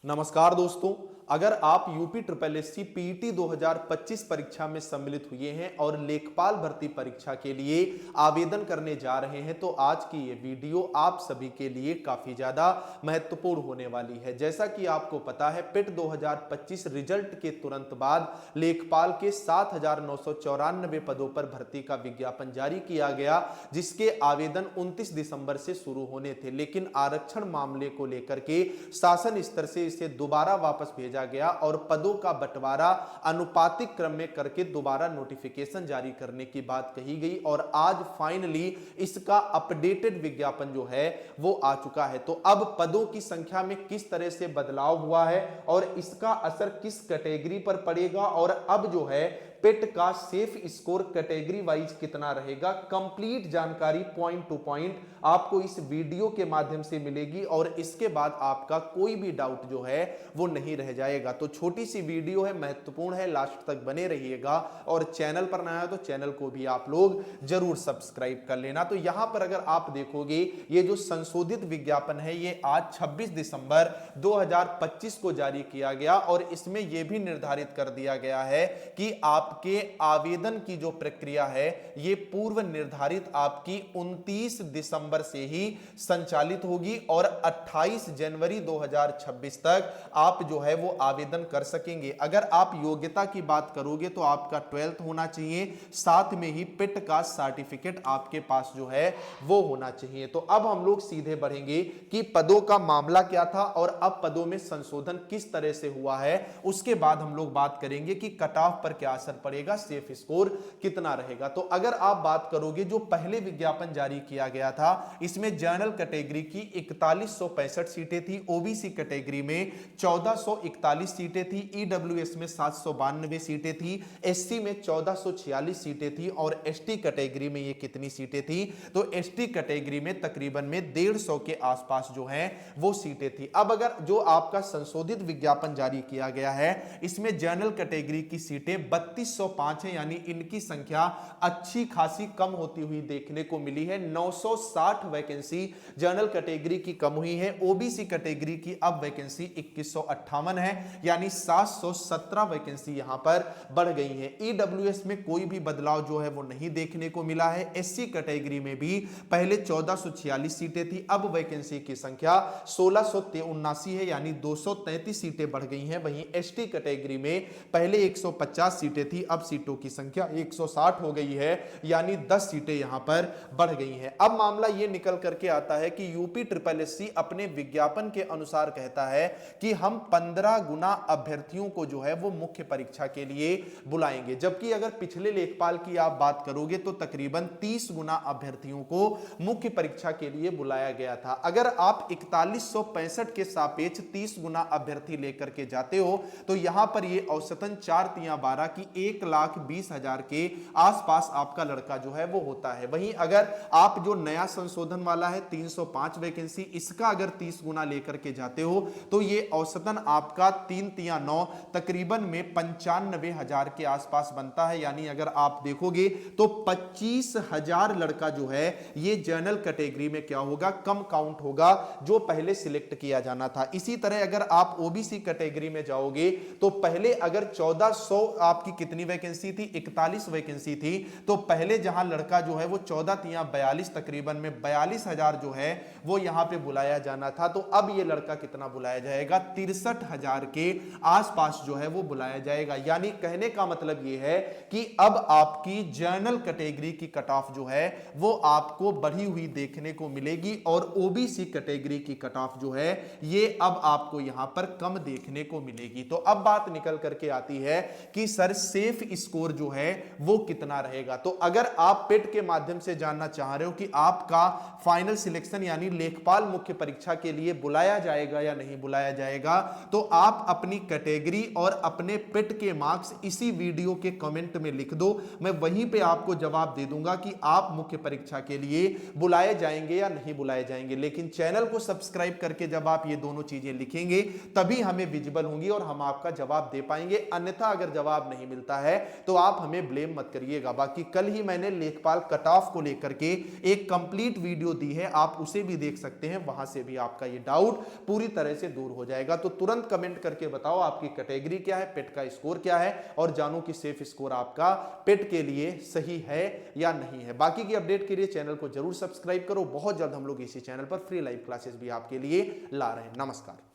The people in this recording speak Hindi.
नमस्कार दोस्तों, अगर आप यूपी ट्रिपल एससी पीईटी 2025 परीक्षा में सम्मिलित हुए हैं और लेखपाल भर्ती परीक्षा के लिए आवेदन करने जा रहे हैं तो आज की ये वीडियो आप सभी के लिए काफी ज्यादा महत्वपूर्ण होने वाली है। जैसा कि आपको पता है, पिट 2025 रिजल्ट के तुरंत बाद लेखपाल के 7,994 पदों पर भर्ती का विज्ञापन जारी किया गया, जिसके आवेदन 29 दिसंबर से शुरू होने थे। लेकिन आरक्षण मामले को लेकर के शासन स्तर से इसे दोबारा वापस भेजा गया और पदों का बंटवारा अनुपातिक क्रम में करके दोबारा नोटिफिकेशन जारी करने की बात कही गई और आज फाइनली इसका अपडेटेड विज्ञापन जो है वो आ चुका है। तो अब पदों की संख्या में किस तरह से बदलाव हुआ है और इसका असर किस कैटेगरी पर पड़ेगा और अब जो है पेट का सेफ स्कोर कैटेगरी वाइज कितना रहेगा, कंप्लीट जानकारी पॉइंट टू पॉइंट आपको इस वीडियो के माध्यम से मिलेगी और इसके बाद आपका कोई भी डाउट जो है वो नहीं रह जाएगा। तो छोटी सी वीडियो है, महत्वपूर्ण है, लास्ट तक बने रहिएगा और चैनल पर नया है तो चैनल को भी आप लोग जरूर सब्सक्राइब कर लेना। तो यहां पर अगर आप देखोगे, ये जो संशोधित विज्ञापन है ये आज 26 दिसंबर 2025 को जारी किया गया और इसमें यह भी निर्धारित कर दिया गया है कि आपके आवेदन की जो प्रक्रिया है ये पूर्व निर्धारित आपकी 29 दिसंबर से ही संचालित होगी और 28 जनवरी 2026 तक आप जो है वो आवेदन कर सकेंगे। अगर आप योग्यता की बात करोगे तो आपका 12th होना चाहिए, साथ में ही पिट का सर्टिफिकेट आपके पास जो है वो होना चाहिए। तो अब हम लोग सीधे बढ़ेंगे कि पदों का मामला क्या था और अब पदों में संशोधन किस तरह से हुआ है। उसके बाद हम लोग बात करेंगे कि कट ऑफ पर क्या असर पड़ेगा, सेफ स्कोर कितना रहेगा। तो अगर आप बात करोगे, जो पहले विज्ञापन जारी किया गया था इसमें जनरल कैटेगरी की 4165 सीटें थी, ओबीसी कैटेगरी में 1441 सीटें थी, ईडब्ल्यूएस में 792 सीटें थी, एससी में 1446 सीटें थी और एसटी कैटेगरी में ये कितनी सीटें थी, तो एसटी कैटेगरी में तकरीबन में 150 के आसपास जो है वो सीटें थी। अब अगर जो आपका संशोधित विज्ञापन जारी किया गया है इसमें जनरल कैटेगरी की सीटें 3205 है, यानी इनकी संख्या अच्छी खासी कम होती हुई देखने को मिली है। 960 वैकेंसी जनरल कैटेगरी की कम हुई है। ओबीसी कैटेगरी की अब वैकेंसी 2158 है, यानी 717 वैकेंसी यहां पर बढ़ गई है। ईडब्ल्यूएस में कोई भी बदलाव जो है वो नहीं देखने को मिला है। एससी कैटेगरी में भी पहले 1446 सीटें थी, अब वैकेंसी की संख्या 1679 है, यानी 233 सीटें बढ़ गई हैं। वहीं एसटी कैटेगरी में पहले 150 सीटें थी, अब सीटों की संख्या 160 हो गई है, यानी 10 सीटें यहां पर बढ़ गई हैं। अब मामला यह निकल करके आता है कि यूपी ट्रिपल एससी अपने विज्ञापन के अनुसार कहता है कि हम 15 गुना अभ्यर्थियों को जो है वो मुख्य परीक्षा के लिए बुलाएंगे, जबकि अगर पिछले लेखपाल की आप बात करोगे तो तकरीबन 30 गुना अभ्यर्थियों को मुख्य परीक्षा के लिए बुलाया गया था। अगर आप 4165 के सापेक्ष 30 गुना अभ्यर्थी लेकर के जाते हो तो यहां पर यह औसतन 4×12 की 1,20,000 के आसपास आपका लड़का जो है वो होता है। वहीं अगर आप जो नया संशोधन वाला है 305 वैकेंसी, इसका अगर 30 गुना लेकर के जाते हो तो ये औसतन आपका 3×9 तकरीबन में 95,000 के आसपास बनता है। यानी अगर आप देखोगे तो 25,000 लड़का जो है ये जनरल कैटेगरी में क्या होगा, कम काउंट होगा, जो पहले सिलेक्ट किया जाना था। इसी तरह अगर आप ओबीसी कैटेगरी में जाओगे तो पहले अगर 1400 आपकी कितनी वैकेंसी थी, 41 वैकेंसी थी, तो पहले जहां लड़का जो है वो 14×42 तकरीबन में 42,000 जो है वो यहां पे बुलाया जाना था। तो अब ये लड़का कितना बुलाया जाएगा, 63,000 के आसपास जो है वो बुलाया जाएगा। यानी कहने का मतलब ये है कि अब आपकी जनरल कैटेगरी की कट ऑफ जो है वो आपको बढ़ी हुई देखने को मिलेगी और ओबीसी कैटेगरी की कट ऑफ जो है ये अब आपको यहां पर कम देखने को मिलेगी। तो अब बात निकल करके आती है कि सर सेफ स्कोर जो है वो कितना रहेगा। तो अगर आप पेट के माध्यम से जानना चाह रहे हो कि आपका फाइनल सिलेक्शन यानी लेखपाल मुख्य परीक्षा के लिए बुलाया जाएगा या नहीं बुलाया जाएगा, तो आप अपनी कैटेगरी और अपने पेट के मार्क्स इसी वीडियो के कमेंट में लिख दो। मैं वहीं पे आपको जवाब दे दूंगा कि आप मुख्य परीक्षा के लिए बुलाए जाएंगे या नहीं बुलाए जाएंगे। लेकिन चैनल को सब्सक्राइब करके जब आप ये दोनों चीजें लिखेंगे तभी हमें विजिबल होंगी और हम आपका जवाब दे पाएंगे। अन्यथा अगर जवाब नहीं मिलता होता है तो आप हमें ब्लेम मत करिएगा। बाकी कल ही मैंने लेखपाल कट ऑफ को लेकर के एक कंप्लीट वीडियो दी है, आप उसे भी देख सकते हैं, वहां से भी आपका ये डाउट पूरी तरह से दूर हो जाएगा। तो तुरंत कमेंट करके बताओ आपकी कैटेगरी क्या है, पेट का स्कोर क्या है, और जानू कि सेफ स्कोर आपका पेट के लिए सही है या नहीं है। बाकी की अपडेट के लिए चैनल को जरूर सब्सक्राइब करो। बहुत जल्द हम लोग इसी चैनल पर फ्री लाइव क्लासेस भी आपके लिए ला रहे हैं। नमस्कार।